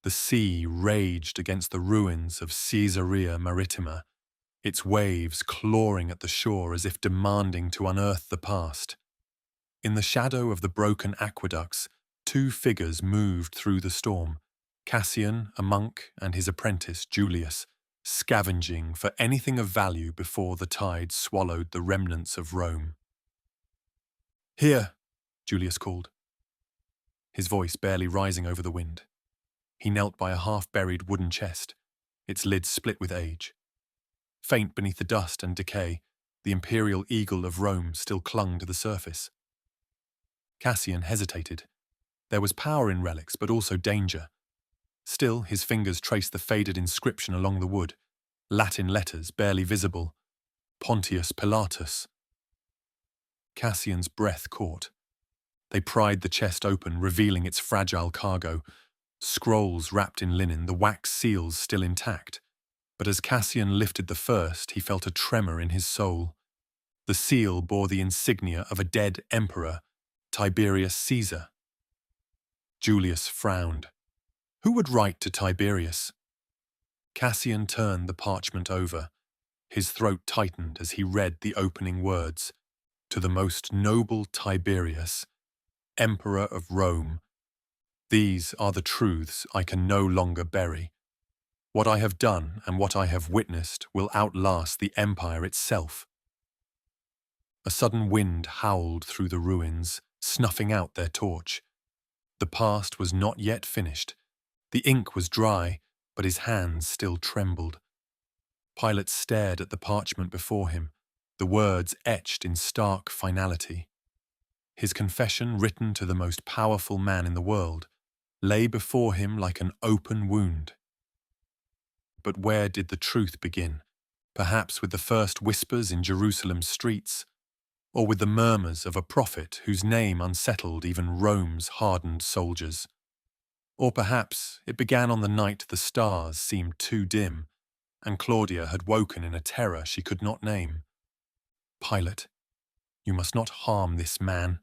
The sea raged against the ruins of Caesarea Maritima, its waves clawing at the shore as if demanding to unearth the past. In the shadow of the broken aqueducts, two figures moved through the storm, Cassian, a monk, and his apprentice, Julius, scavenging for anything of value before the tide swallowed the remnants of Rome. "Here," Julius called, his voice barely rising over the wind. He knelt by a half-buried wooden chest, its lid split with age. Faint beneath the dust and decay, the imperial eagle of Rome still clung to the surface. Cassian hesitated. There was power in relics, but also danger. Still, his fingers traced the faded inscription along the wood, Latin letters barely visible, Pontius Pilatus. Cassian's breath caught. They pried the chest open, revealing its fragile cargo, scrolls wrapped in linen, the wax seals still intact. But as Cassian lifted the first, he felt a tremor in his soul. The seal bore the insignia of a dead emperor, Tiberius Caesar. Julius frowned. Who would write to Tiberius? Cassian turned the parchment over. His throat tightened as he read the opening words. To the most noble Tiberius, Emperor of Rome. These are the truths I can no longer bury. What I have done and what I have witnessed will outlast the empire itself. A sudden wind howled through the ruins, snuffing out their torch. The past was not yet finished. The ink was dry, but his hands still trembled. Pilate stared at the parchment before him, the words etched in stark finality. His confession, written to the most powerful man in the world, lay before him like an open wound. But where did the truth begin? Perhaps with the first whispers in Jerusalem's streets, or with the murmurs of a prophet whose name unsettled even Rome's hardened soldiers. Or perhaps it began on the night the stars seemed too dim, and Claudia had woken in a terror she could not name. Pilate, you must not harm this man,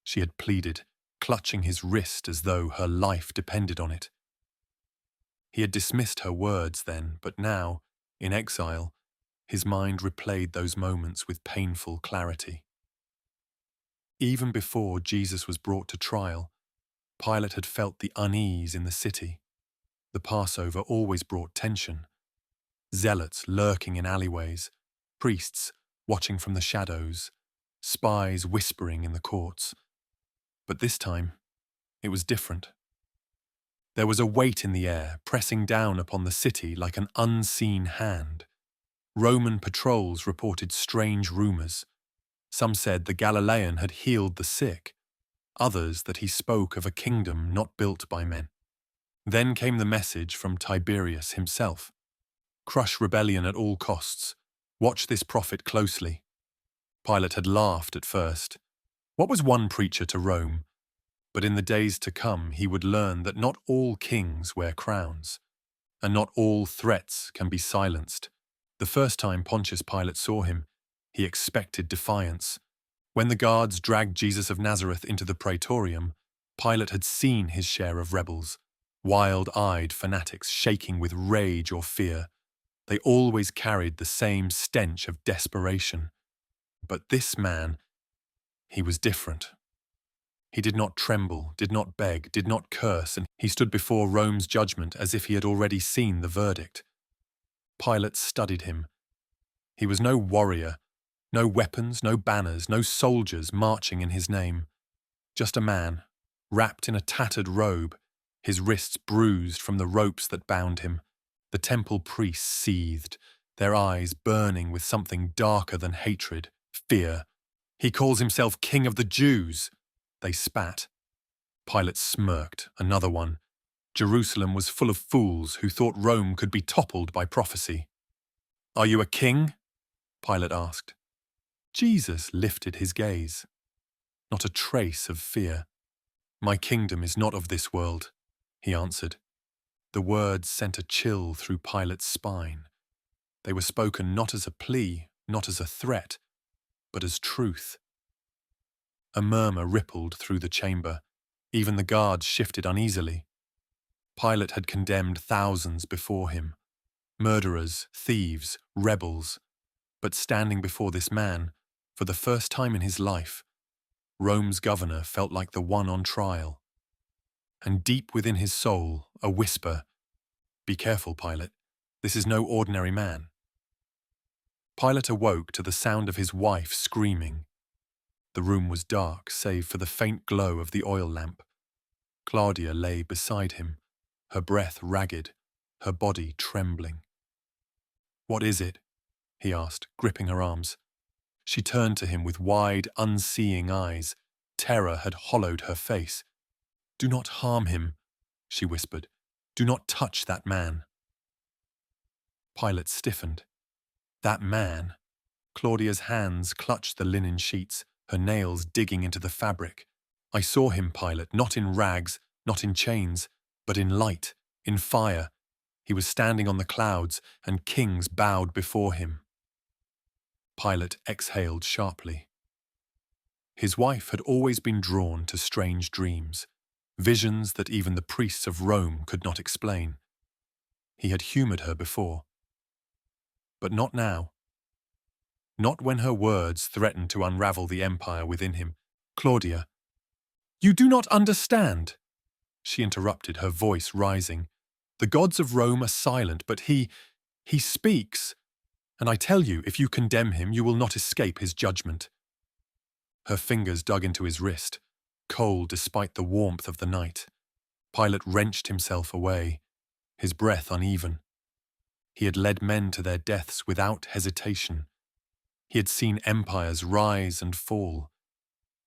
she had pleaded, clutching his wrist as though her life depended on it. He had dismissed her words then, but now, in exile, his mind replayed those moments with painful clarity. Even before Jesus was brought to trial, Pilate had felt the unease in the city. The Passover always brought tension. Zealots lurking in alleyways, priests watching from the shadows, spies whispering in the courts. But this time, it was different. There was a weight in the air, pressing down upon the city like an unseen hand. Roman patrols reported strange rumors. Some said the Galilean had healed the sick, others that he spoke of a kingdom not built by men. Then came the message from Tiberius himself. Crush rebellion at all costs. Watch this prophet closely. Pilate had laughed at first. What was one preacher to Rome? But in the days to come he would learn that not all kings wear crowns, and not all threats can be silenced. The first time Pontius Pilate saw him, he expected defiance. When the guards dragged Jesus of Nazareth into the praetorium, Pilate had seen his share of rebels, wild-eyed fanatics shaking with rage or fear. They always carried the same stench of desperation. But this man, he was different. He did not tremble, did not beg, did not curse, and he stood before Rome's judgment as if he had already seen the verdict. Pilate studied him. He was no warrior, no weapons, no banners, no soldiers marching in his name. Just a man, wrapped in a tattered robe, his wrists bruised from the ropes that bound him. The temple priests seethed, their eyes burning with something darker than hatred, fear. He calls himself King of the Jews. They spat. Pilate smirked, another one. Jerusalem was full of fools who thought Rome could be toppled by prophecy. Are you a king? Pilate asked. Jesus lifted his gaze. Not a trace of fear. My kingdom is not of this world, he answered. The words sent a chill through Pilate's spine. They were spoken not as a plea, not as a threat, but as truth. A murmur rippled through the chamber. Even the guards shifted uneasily. Pilate had condemned thousands before him, murderers, thieves, rebels, but standing before this man, for the first time in his life, Rome's governor felt like the one on trial. And deep within his soul, a whisper, "Be careful, Pilate, this is no ordinary man." Pilate awoke to the sound of his wife screaming. The room was dark, save for the faint glow of the oil lamp. Claudia lay beside him, her breath ragged, her body trembling. "What is it?" he asked, gripping her arms. She turned to him with wide, unseeing eyes. Terror had hollowed her face. "Do not harm him," she whispered. "Do not touch that man." Pilate stiffened. That man? Claudia's hands clutched the linen sheets, her nails digging into the fabric. "I saw him, Pilate, not in rags, not in chains, but in light, in fire. He was standing on the clouds, and kings bowed before him." Pilate exhaled sharply. His wife had always been drawn to strange dreams, visions that even the priests of Rome could not explain. He had humoured her before. But not now. Not when her words threatened to unravel the empire within him. "Claudia, you do not understand," she interrupted, her voice rising. "The gods of Rome are silent, but he speaks. And I tell you, if you condemn him, you will not escape his judgment." Her fingers dug into his wrist, cold despite the warmth of the night. Pilate wrenched himself away, his breath uneven. He had led men to their deaths without hesitation. He had seen empires rise and fall.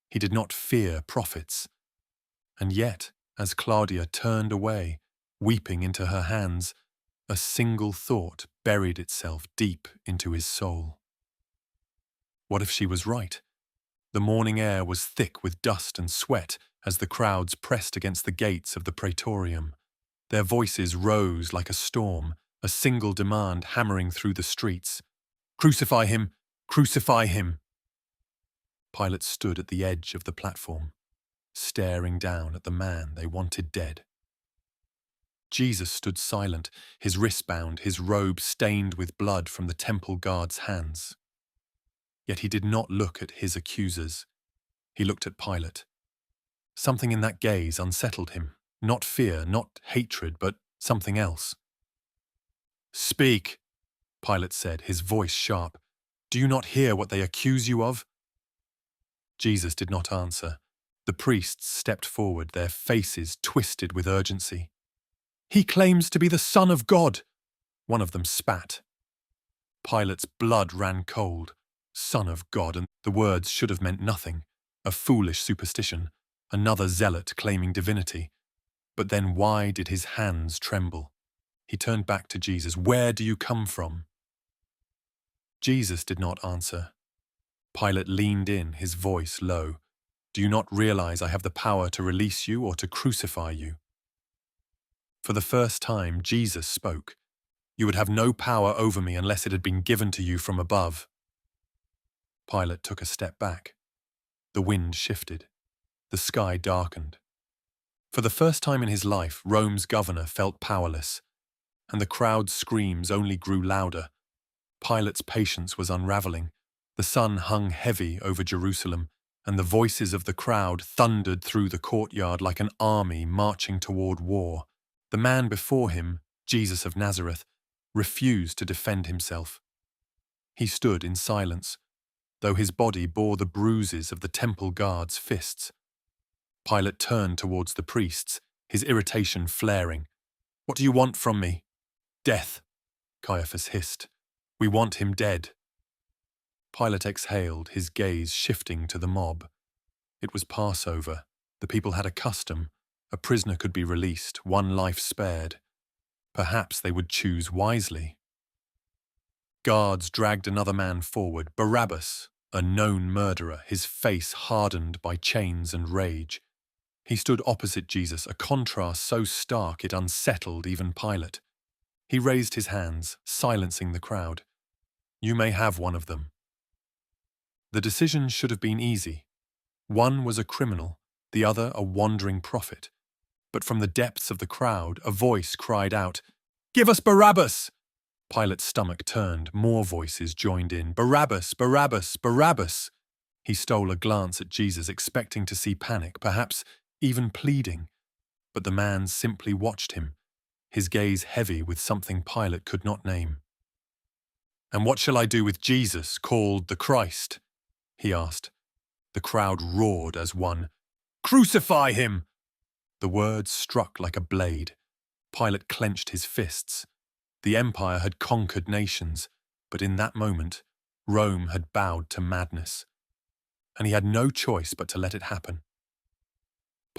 He did not fear prophets. And yet, as Claudia turned away, weeping into her hands, a single thought buried itself deep into his soul. What if she was right? The morning air was thick with dust and sweat as the crowds pressed against the gates of the praetorium. Their voices rose like a storm, a single demand hammering through the streets. "Crucify him! Crucify him!" Pilate stood at the edge of the platform, staring down at the man they wanted dead. Jesus stood silent, his wrist bound, his robe stained with blood from the temple guard's hands. Yet he did not look at his accusers. He looked at Pilate. Something in that gaze unsettled him. Not fear, not hatred, but something else. "Speak," Pilate said, his voice sharp. "Do you not hear what they accuse you of?" Jesus did not answer. The priests stepped forward, their faces twisted with urgency. "He claims to be the Son of God," one of them spat. Pilate's blood ran cold. Son of God, and the words should have meant nothing. A foolish superstition, another zealot claiming divinity. But then why did his hands tremble? He turned back to Jesus. "Where do you come from?" Jesus did not answer. Pilate leaned in, his voice low. "Do you not realize I have the power to release you or to crucify you?" For the first time, Jesus spoke. "You would have no power over me unless it had been given to you from above." Pilate took a step back. The wind shifted. The sky darkened. For the first time in his life, Rome's governor felt powerless, and the crowd's screams only grew louder. Pilate's patience was unraveling. The sun hung heavy over Jerusalem, and the voices of the crowd thundered through the courtyard like an army marching toward war. The man before him, Jesus of Nazareth, refused to defend himself. He stood in silence, though his body bore the bruises of the temple guard's fists. Pilate turned towards the priests, his irritation flaring. "What do you want from me?" "Death," Caiaphas hissed. "We want him dead." Pilate exhaled, his gaze shifting to the mob. It was Passover. The people had a custom. A prisoner could be released, one life spared. Perhaps they would choose wisely. Guards dragged another man forward, Barabbas, a known murderer, his face hardened by chains and rage. He stood opposite Jesus, a contrast so stark it unsettled even Pilate. He raised his hands, silencing the crowd. "You may have one of them." The decision should have been easy. One was a criminal, the other a wandering prophet. But from the depths of the crowd, a voice cried out, "Give us Barabbas!" Pilate's stomach turned. More voices joined in. "Barabbas! Barabbas! Barabbas!" He stole a glance at Jesus, expecting to see panic, perhaps even pleading. But the man simply watched him, his gaze heavy with something Pilate could not name. "And what shall I do with Jesus, called the Christ?" he asked. The crowd roared as one. "Crucify him!" The words struck like a blade. Pilate clenched his fists. The empire had conquered nations, but in that moment, Rome had bowed to madness. And he had no choice but to let it happen.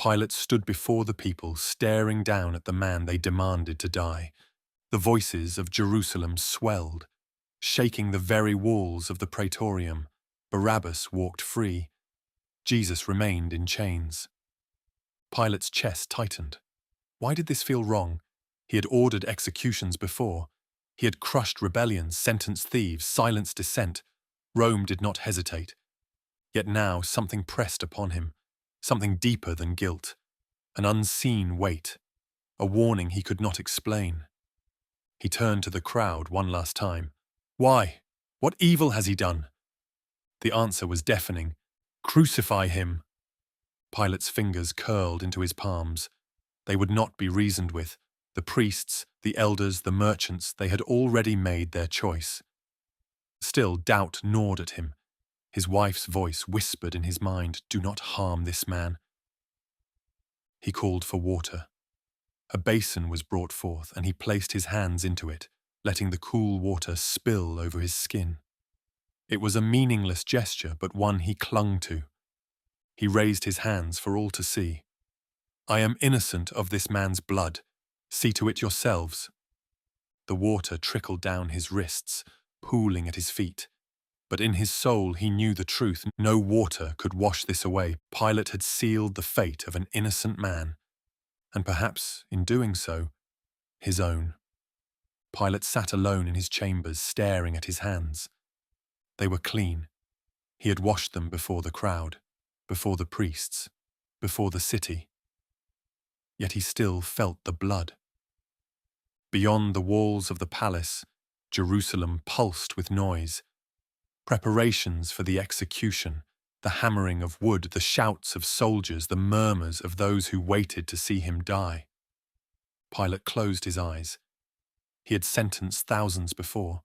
Pilate stood before the people, staring down at the man they demanded to die. The voices of Jerusalem swelled, shaking the very walls of the praetorium. Barabbas walked free. Jesus remained in chains. Pilate's chest tightened. Why did this feel wrong? He had ordered executions before. He had crushed rebellions, sentenced thieves, silenced dissent. Rome did not hesitate. Yet now something pressed upon him, something deeper than guilt, an unseen weight, a warning he could not explain. He turned to the crowd one last time. "Why? What evil has he done?" The answer was deafening. "Crucify him!" Pilate's fingers curled into his palms. They would not be reasoned with. The priests, the elders, the merchants, they had already made their choice. Still, doubt gnawed at him. His wife's voice whispered in his mind, "Do not harm this man." He called for water. A basin was brought forth, and he placed his hands into it, letting the cool water spill over his skin. It was a meaningless gesture, but one he clung to. He raised his hands for all to see. "I am innocent of this man's blood. See to it yourselves." The water trickled down his wrists, pooling at his feet. But in his soul he knew the truth. No water could wash this away. Pilate had sealed the fate of an innocent man, and perhaps, in doing so, his own. Pilate sat alone in his chambers, staring at his hands. They were clean. He had washed them before the crowd, before the priests, before the city. Yet he still felt the blood. Beyond the walls of the palace, Jerusalem pulsed with noise. Preparations for the execution, the hammering of wood, the shouts of soldiers, the murmurs of those who waited to see him die. Pilate closed his eyes. He had sentenced thousands before.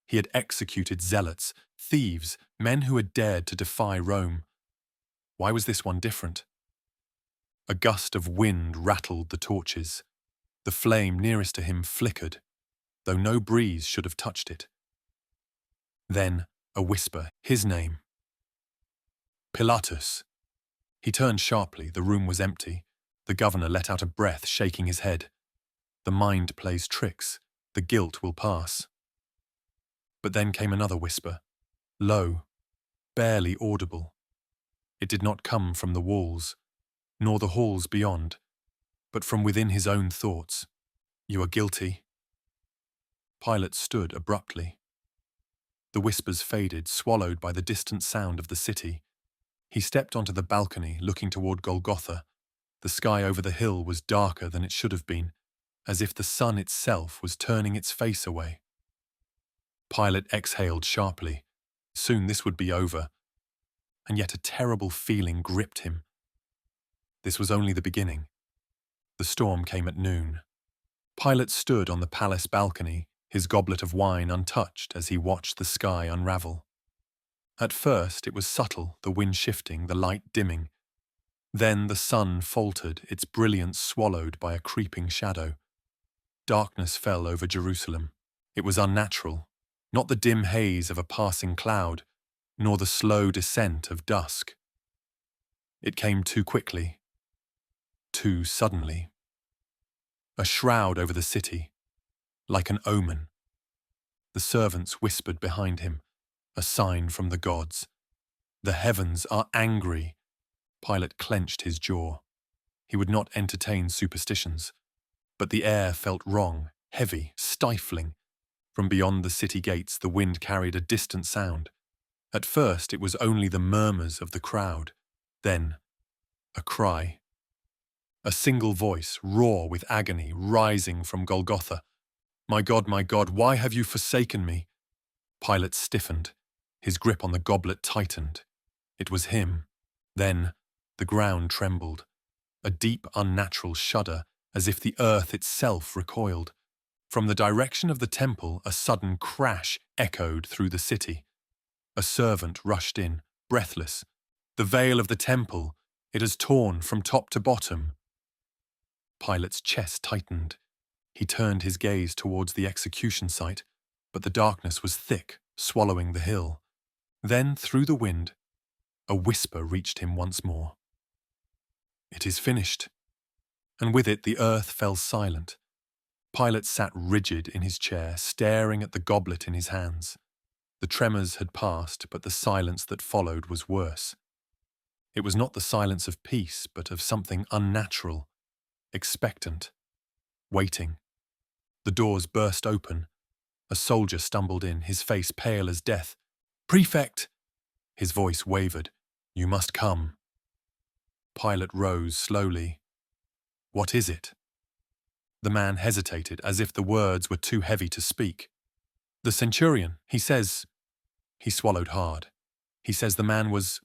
He had executed zealots, thieves, men who had dared to defy Rome. Why was this one different? A gust of wind rattled the torches. The flame nearest to him flickered, though no breeze should have touched it. Then, a whisper, his name. "Pilatus." He turned sharply. The room was empty. The governor let out a breath, shaking his head. The mind plays tricks. The guilt will pass. But then came another whisper, low, barely audible. It did not come from the walls, nor the halls beyond, but from within his own thoughts. "You are guilty." Pilate stood abruptly. The whispers faded, swallowed by the distant sound of the city. He stepped onto the balcony, looking toward Golgotha. The sky over the hill was darker than it should have been, as if the sun itself was turning its face away. Pilate exhaled sharply. Soon this would be over. And yet a terrible feeling gripped him. This was only the beginning. The storm came at noon. Pilate stood on the palace balcony, his goblet of wine untouched as he watched the sky unravel. At first it was subtle, the wind shifting, the light dimming. Then the sun faltered, its brilliance swallowed by a creeping shadow. Darkness fell over Jerusalem. It was unnatural, not the dim haze of a passing cloud, nor the slow descent of dusk. It came too quickly, too suddenly. A shroud over the city, like an omen. The servants whispered behind him, a sign from the gods. "The heavens are angry." Pilate clenched his jaw. He would not entertain superstitions. But the air felt wrong, heavy, stifling. From beyond the city gates, the wind carried a distant sound. At first, it was only the murmurs of the crowd. Then, a cry. A single voice, raw with agony, rising from Golgotha. My God, why have you forsaken me?" Pilate stiffened. His grip on the goblet tightened. It was him. Then the ground trembled. A deep, unnatural shudder, as if the earth itself recoiled. From the direction of the temple, a sudden crash echoed through the city. A servant rushed in, breathless. "The veil of the temple, it has torn from top to bottom." Pilate's chest tightened. He turned his gaze towards the execution site, but the darkness was thick, swallowing the hill. Then, through the wind, a whisper reached him once more. "It is finished." And with it the earth fell silent. Pilate sat rigid in his chair, staring at the goblet in his hands. The tremors had passed, but the silence that followed was worse. It was not the silence of peace, but of something unnatural, expectant, waiting. The doors burst open. A soldier stumbled in, his face pale as death. "Prefect!" His voice wavered. "You must come." Pilate rose slowly. "What is it?" The man hesitated, as if the words were too heavy to speak. "The centurion, he says—" He swallowed hard. "He says the man was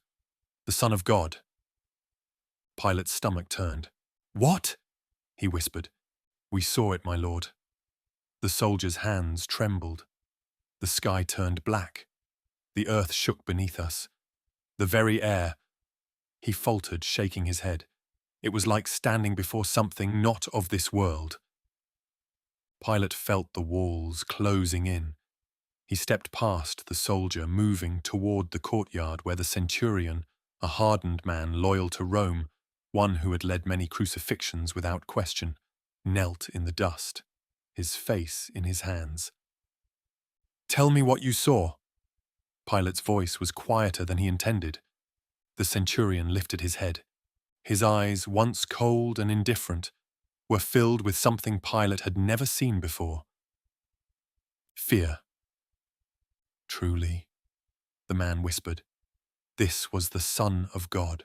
the Son of God." Pilate's stomach turned. "What?" he whispered. "We saw it, my lord." The soldier's hands trembled. The sky turned black. The earth shook beneath us. The very air. He faltered, shaking his head. It was like standing before something not of this world. Pilate felt the walls closing in. He stepped past the soldier, moving toward the courtyard where the centurion, a hardened man loyal to Rome, one who had led many crucifixions without question, knelt in the dust, his face in his hands. "Tell me what you saw." Pilate's voice was quieter than he intended. The centurion lifted his head. His eyes, once cold and indifferent, were filled with something Pilate had never seen before. Fear. "Truly," the man whispered, "this was the Son of God."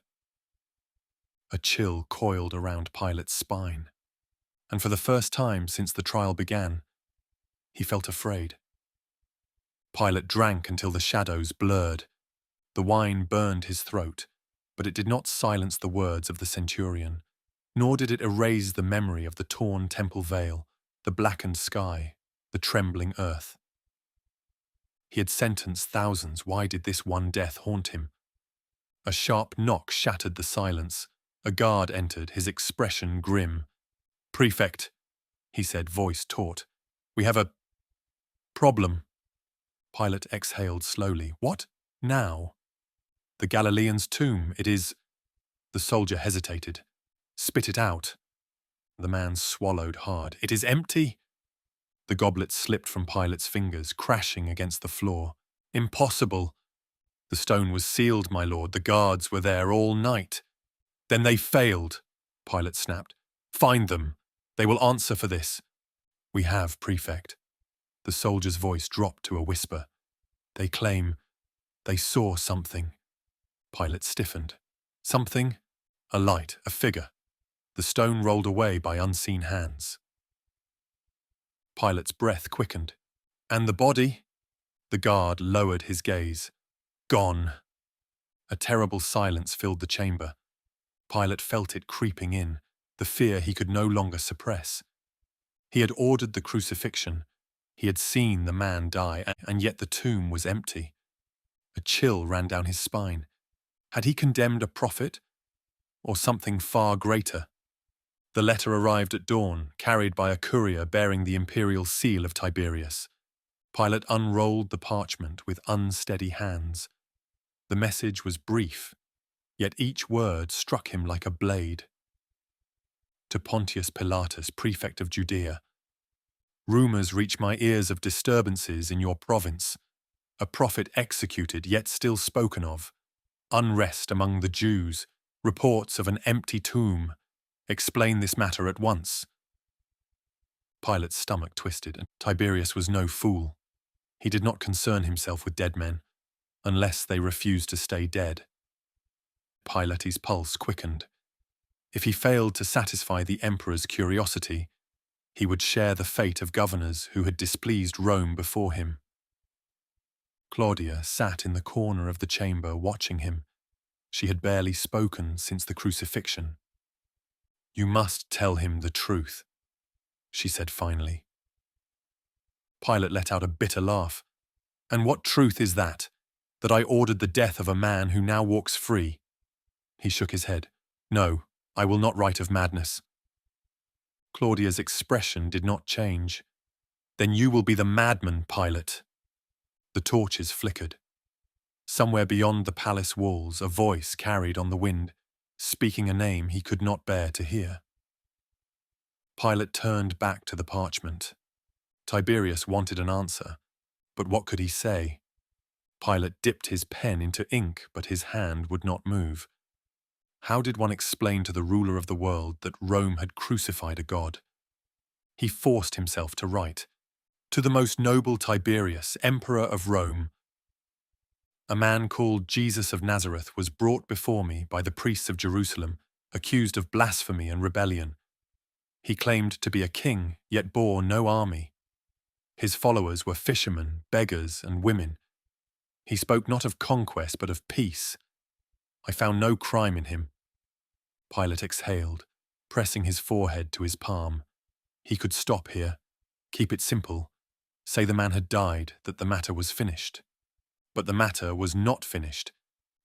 A chill coiled around Pilate's spine, and for the first time since the trial began, he felt afraid. Pilate drank until the shadows blurred. The wine burned his throat, but it did not silence the words of the centurion, nor did it erase the memory of the torn temple veil, the blackened sky, the trembling earth. He had sentenced thousands. Why did this one death haunt him? A sharp knock shattered the silence. A guard entered, his expression grim. "Prefect," he said, voice taut. "We have a problem." Pilate exhaled slowly. "What now?" "The Galilean's tomb. It is—" The soldier hesitated. "Spit it out." The man swallowed hard. "It is empty." The goblet slipped from Pilate's fingers, crashing against the floor. "Impossible." "The stone was sealed, my lord. The guards were there all night." "Then they failed," Pilate snapped. "Find them. They will answer for this." "We have, Prefect." The soldier's voice dropped to a whisper. "They claim they saw something." Pilate stiffened. "Something?" "A light, a figure. The stone rolled away by unseen hands." Pilate's breath quickened. "And the body?" The guard lowered his gaze. "Gone." A terrible silence filled the chamber. Pilate felt it creeping in, the fear he could no longer suppress. He had ordered the crucifixion. He had seen the man die, and yet the tomb was empty. A chill ran down his spine. Had he condemned a prophet, or something far greater? The letter arrived at dawn, carried by a courier bearing the imperial seal of Tiberius. Pilate unrolled the parchment with unsteady hands. The message was brief, yet each word struck him like a blade. To Pontius Pilatus, prefect of Judea. Rumors reach my ears of disturbances in your province. A prophet executed, yet still spoken of. Unrest among the Jews. Reports of an empty tomb. Explain this matter at once. Pilate's stomach twisted, and Tiberius was no fool. He did not concern himself with dead men, unless they refused to stay dead. Pilate's pulse quickened. If he failed to satisfy the emperor's curiosity, he would share the fate of governors who had displeased Rome before him. Claudia sat in the corner of the chamber watching him. She had barely spoken since the crucifixion. "You must tell him the truth," she said finally. Pilate let out a bitter laugh. "And what truth is that? That I ordered the death of a man who now walks free?" He shook his head. "No, I will not write of madness." Claudia's expression did not change. "Then you will be the madman, Pilate." The torches flickered. Somewhere beyond the palace walls, a voice carried on the wind, speaking a name he could not bear to hear. Pilate turned back to the parchment. Tiberius wanted an answer, but what could he say? Pilate dipped his pen into ink, but his hand would not move. How did one explain to the ruler of the world that Rome had crucified a god? He forced himself to write, "To the most noble Tiberius, Emperor of Rome, a man called Jesus of Nazareth was brought before me by the priests of Jerusalem, accused of blasphemy and rebellion. He claimed to be a king, yet bore no army. His followers were fishermen, beggars, and women. He spoke not of conquest, but of peace. I found no crime in him." Pilate exhaled, pressing his forehead to his palm. He could stop here, keep it simple, say the man had died, that the matter was finished. But the matter was not finished.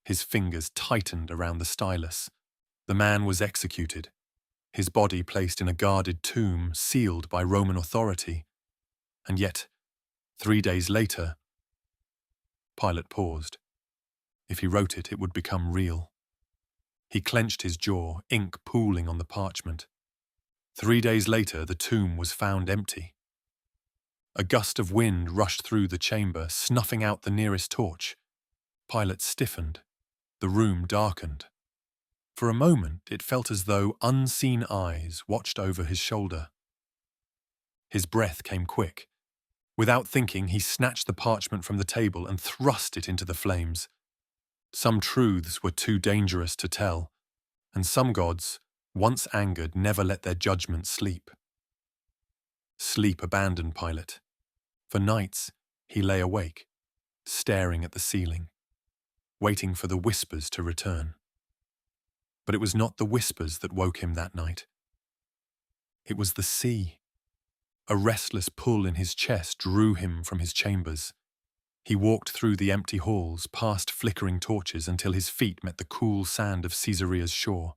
His fingers tightened around the stylus. The man was executed, his body placed in a guarded tomb sealed by Roman authority. And yet, 3 days later, Pilate paused. If he wrote it, it would become real. He clenched his jaw, ink pooling on the parchment. 3 days later, the tomb was found empty. A gust of wind rushed through the chamber, snuffing out the nearest torch. Pilate stiffened. The room darkened. For a moment, it felt as though unseen eyes watched over his shoulder. His breath came quick. Without thinking, he snatched the parchment from the table and thrust it into the flames. Some truths were too dangerous to tell, and some gods, once angered, never let their judgment sleep. Sleep abandoned Pilate. For nights, he lay awake, staring at the ceiling, waiting for the whispers to return. But it was not the whispers that woke him that night. It was the sea. A restless pull in his chest drew him from his chambers. He walked through the empty halls, past flickering torches, until his feet met the cool sand of Caesarea's shore.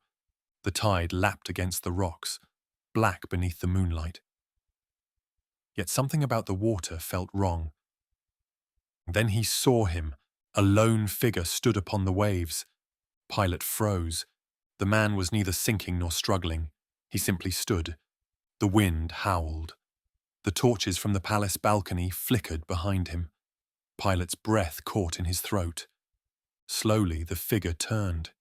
The tide lapped against the rocks, black beneath the moonlight. Yet something about the water felt wrong. Then he saw him. A lone figure stood upon the waves. Pilate froze. The man was neither sinking nor struggling. He simply stood. The wind howled. The torches from the palace balcony flickered behind him. Pilate's breath caught in his throat. Slowly the figure turned.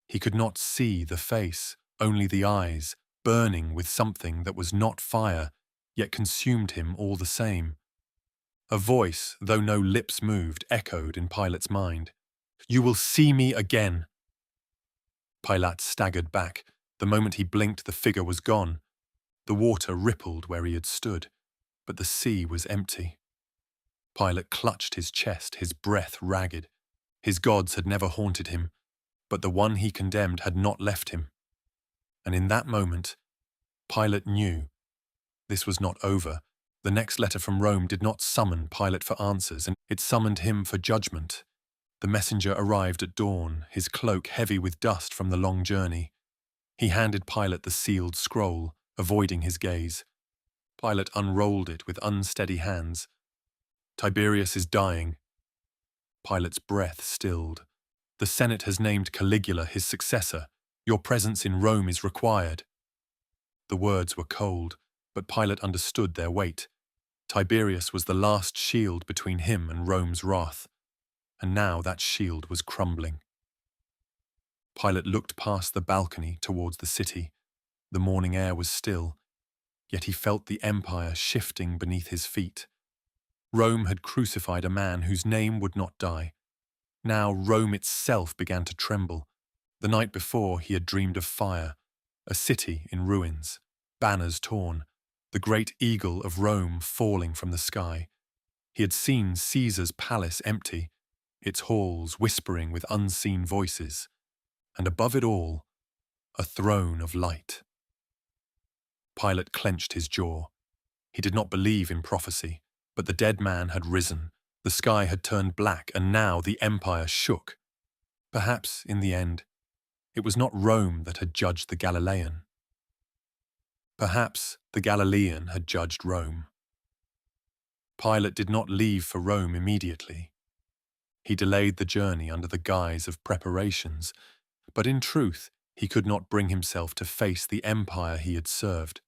He could not see the face, only the eyes, burning with something that was not fire, yet consumed him all the same. A voice, though no lips moved, echoed in Pilate's mind. "You will see me again." Pilate staggered back. The moment he blinked, the figure was gone. The water rippled where he had stood, but the sea was empty. Pilate clutched his chest, his breath ragged. His gods had never haunted him, but the one he condemned had not left him. And in that moment, Pilate knew this was not over. The next letter from Rome did not summon Pilate for answers, and it summoned him for judgment. The messenger arrived at dawn, his cloak heavy with dust from the long journey. He handed Pilate the sealed scroll, avoiding his gaze. Pilate unrolled it with unsteady hands. "Tiberius is dying." Pilate's breath stilled. "The Senate has named Caligula his successor. Your presence in Rome is required." The words were cold, but Pilate understood their weight. Tiberius was the last shield between him and Rome's wrath, and now that shield was crumbling. Pilate looked past the balcony towards the city. The morning air was still, yet he felt the empire shifting beneath his feet. Rome had crucified a man whose name would not die. Now Rome itself began to tremble. The night before he had dreamed of fire. a city in ruins, banners torn, the great eagle of Rome falling from the sky. He had seen Caesar's palace empty, its halls whispering with unseen voices, and above it all, a throne of light. Pilate clenched his jaw. He did not believe in prophecy, but the dead man had risen, the sky had turned black, and now the empire shook. Perhaps, in the end, it was not Rome that had judged the Galilean. Perhaps the Galilean had judged Rome. Pilate did not leave for Rome immediately. He delayed the journey under the guise of preparations, but in truth he could not bring himself to face the empire he had served.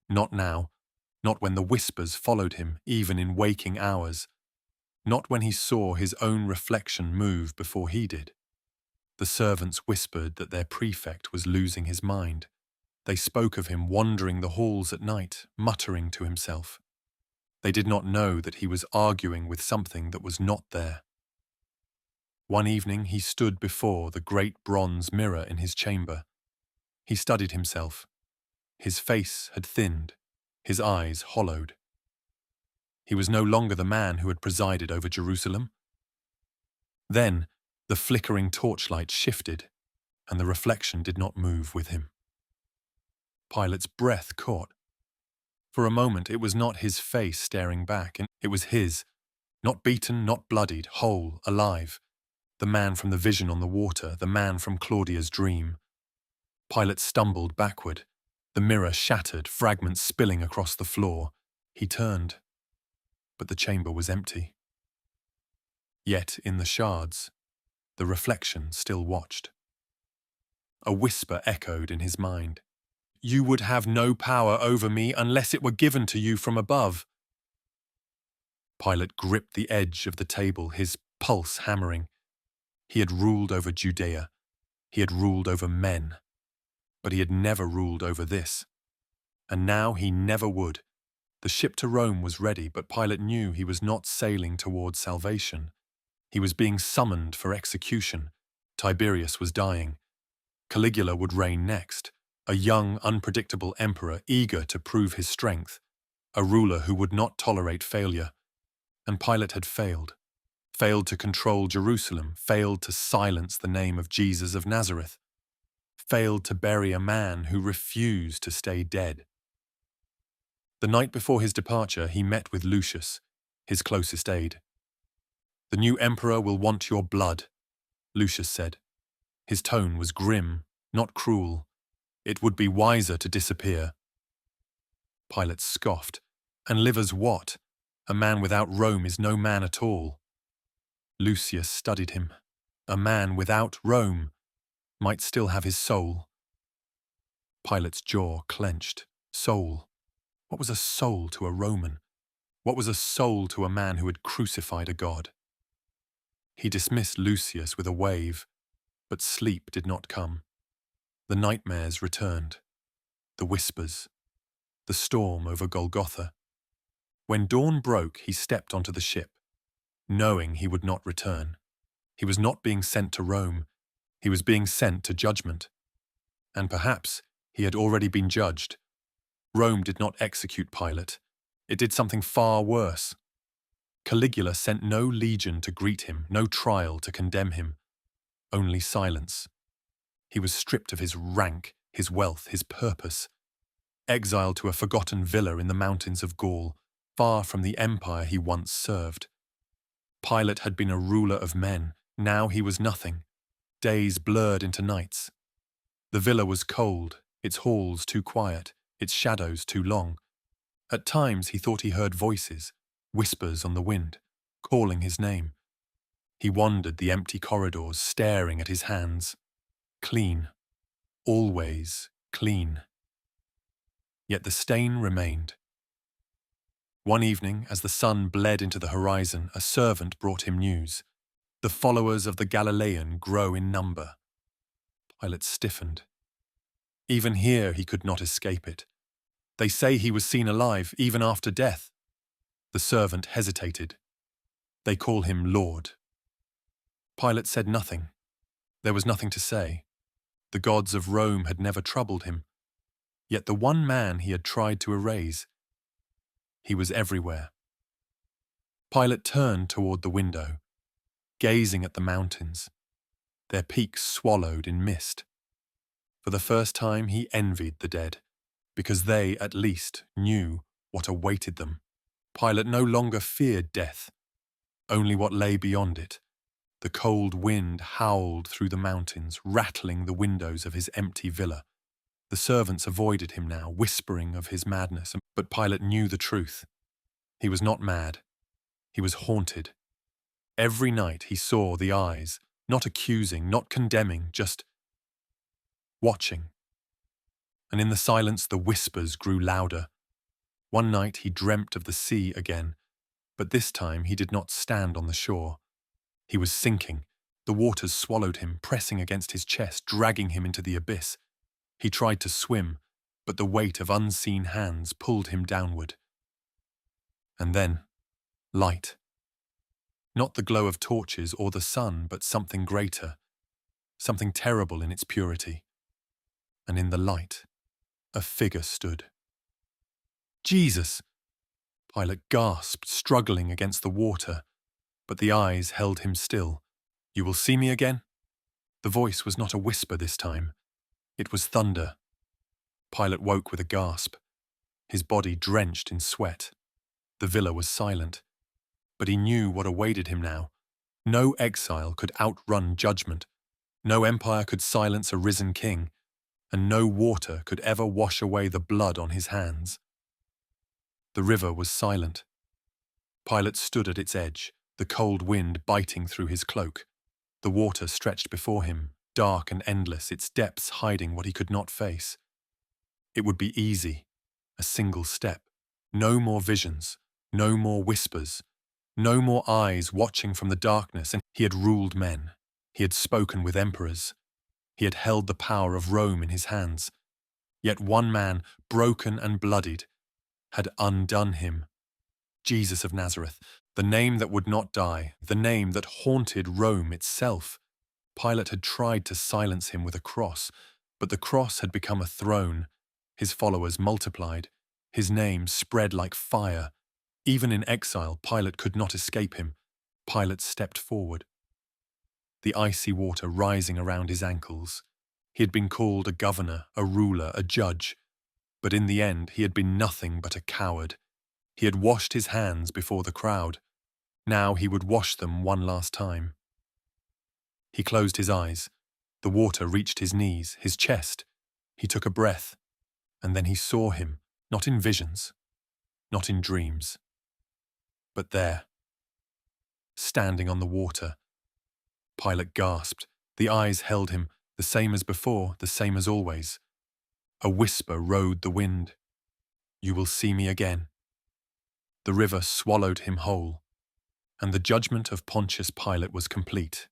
Not now, not when the whispers followed him even in waking hours, not when he saw his own reflection move before he did. The servants whispered that their prefect was losing his mind. They spoke of him wandering the halls at night, muttering to himself. They did not know that he was arguing with something that was not there. One evening he stood before the great bronze mirror in his chamber. He studied himself. His face had thinned, his eyes hollowed. He was no longer the man who had presided over Jerusalem. Then the flickering torchlight shifted, and the reflection did not move with him. Pilate's breath caught. For a moment it was not his face staring back, and it was his, not beaten, not bloodied, whole, alive. The man from the vision on the water, the man from Claudia's dream. Pilate stumbled backward. The mirror shattered, fragments spilling across the floor. He turned, but the chamber was empty. Yet in the shards, the reflection still watched. A whisper echoed in his mind. "You would have no power over me unless it were given to you from above." Pilate gripped the edge of the table, his pulse hammering. He had ruled over Judea. He had ruled over men. But he had never ruled over this. And now he never would. The ship to Rome was ready, but Pilate knew he was not sailing towards salvation. He was being summoned for execution. Tiberius was dying. Caligula would reign next, a young, unpredictable emperor eager to prove his strength, a ruler who would not tolerate failure. And Pilate had failed to control Jerusalem, failed to silence the name of Jesus of Nazareth, failed to bury a man who refused to stay dead. The night before his departure, he met with Lucius, his closest aide. "The new emperor will want your blood," Lucius said. His tone was grim, not cruel. "It would be wiser to disappear." Pilate scoffed. "And live as what? A man without Rome is no man at all." Lucius studied him. A man without Rome might still have his soul. Pilate's jaw clenched. Soul. What was a soul to a Roman? What was a soul to a man who had crucified a god? He dismissed Lucius with a wave, but sleep did not come. The nightmares returned. The whispers. The storm over Golgotha. When dawn broke, he stepped onto the ship, knowing he would not return. He was not being sent to Rome. He was being sent to judgment. And perhaps he had already been judged. Rome did not execute Pilate. It did something far worse. Caligula sent no legion to greet him, no trial to condemn him. Only silence. He was stripped of his rank, his wealth, his purpose. Exiled to a forgotten villa in the mountains of Gaul, far from the empire he once served. Pilate had been a ruler of men. Now he was nothing. Days blurred into nights. The villa was cold, its halls too quiet, its shadows too long. At times he thought he heard voices, whispers on the wind, calling his name. He wandered the empty corridors, staring at his hands. Clean. Always clean. Yet the stain remained. One evening, as the sun bled into the horizon, a servant brought him news. The followers of the Galilean grow in number. Pilate stiffened. Even here he could not escape it. They say he was seen alive, even after death. The servant hesitated. They call him Lord. Pilate said nothing. There was nothing to say. The gods of Rome had never troubled him. Yet the one man he had tried to erase, he was everywhere. Pilate turned toward the window, gazing at the mountains, their peaks swallowed in mist. For the first time he envied the dead, because they, at least, knew what awaited them. Pilate no longer feared death, only what lay beyond it. The cold wind howled through the mountains, rattling the windows of his empty villa. The servants avoided him now, whispering of his madness, but Pilate knew the truth. He was not mad. He was haunted. Every night he saw the eyes, not accusing, not condemning, just watching. And in the silence the whispers grew louder. One night he dreamt of the sea again, but this time he did not stand on the shore. He was sinking. The waters swallowed him, pressing against his chest, dragging him into the abyss. He tried to swim, but the weight of unseen hands pulled him downward. And then, light. Not the glow of torches or the sun, but something greater, something terrible in its purity. And in the light, a figure stood. Jesus! Pilate gasped, struggling against the water, but the eyes held him still. You will see me again? The voice was not a whisper this time. It was thunder. Pilate woke with a gasp, his body drenched in sweat. The villa was silent, but he knew what awaited him now. No exile could outrun judgment. No empire could silence a risen king, and no water could ever wash away the blood on his hands. The river was silent. Pilate stood at its edge, the cold wind biting through his cloak. The water stretched before him, dark and endless, its depths hiding what he could not face. It would be easy, a single step. No more visions, no more whispers, no more eyes watching from the darkness, and he had ruled men. He had spoken with emperors. He had held the power of Rome in his hands. Yet one man, broken and bloodied, had undone him. Jesus of Nazareth, the name that would not die, the name that haunted Rome itself. Pilate had tried to silence him with a cross, but the cross had become a throne. His followers multiplied. His name spread like fire. Even in exile, Pilate could not escape him. Pilate stepped forward, the icy water rising around his ankles. He had been called a governor, a ruler, a judge, but in the end he had been nothing but a coward. He had washed his hands before the crowd. Now he would wash them one last time. He closed his eyes. The water reached his knees, his chest. He took a breath, and then he saw him, not in visions, not in dreams, but there, standing on the water. Pilate gasped. The eyes held him, the same as before, the same as always. A whisper rode the wind. You will see me again. The river swallowed him whole, and the judgment of Pontius Pilate was complete.